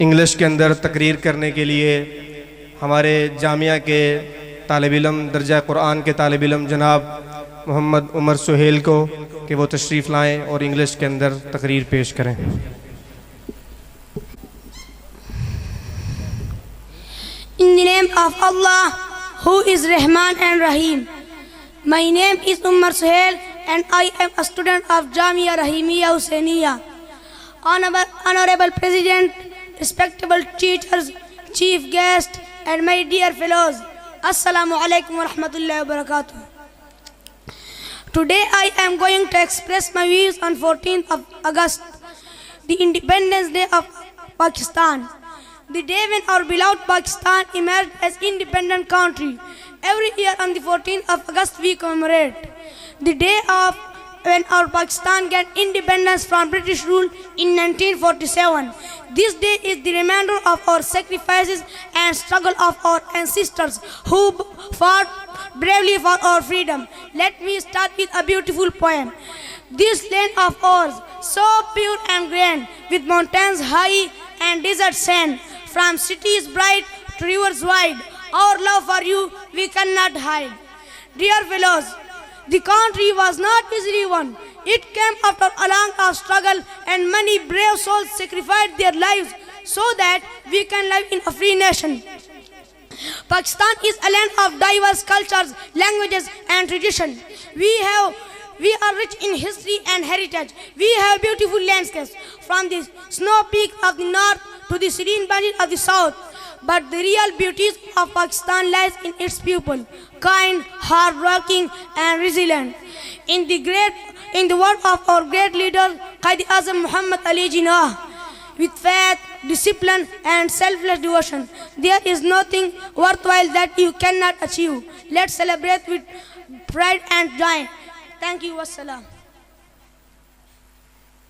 English के अंदर तकरीर करने के लिए हमारे जामिया के तालिब इल्म दर्जा कुरान के तालिब इल्म जनाब मोहम्मद उमर सुहेल को कि वो तशरीफ़ लाएँ और इंग्लिश के अंदर तकरीर पेश करें। In the name of Allah, who is Rahman and Rahim. My name is Umar Suhail and I am a student of Jamia Rahimiyya Husainiyya. Honorable President, respectable teachers, chief guest and my dear fellows, Assalamu alaikum wa rahmatullahi wa barakatuh. Today I am going to express my views on 14th of August, the Independence Day of Pakistan. The day when our beloved Pakistan emerged as independent country. Every year on the 14th of August we commemorate the day of when our Pakistan gained independence from British rule in 1947. This day is the reminder of our sacrifices and struggle of our ancestors who fought bravely for our freedom. Let me start with a beautiful poem. This land of ours, so pure and grand, with mountains high and desert sand, from cities bright to rivers wide, our love for you we cannot hide. Dear fellows, the country was not easily won. It came after a long struggle and many brave souls sacrificed their lives so that we can live in a free nation. Pakistan is a land of diverse cultures, languages and tradition. We are rich in history and heritage. We have beautiful landscapes from the snow peaks of the north to the serene valleys of the south. But the real beauty of Pakistan lies in its people, kind, hard-working and resilient. In the word of our great leader, Quaid-e-Azam Muhammad Ali Jinnah, with faith, discipline and selfless devotion, there is nothing worthwhile that you cannot achieve. Let's celebrate with pride and joy. Thank you. Wassalam.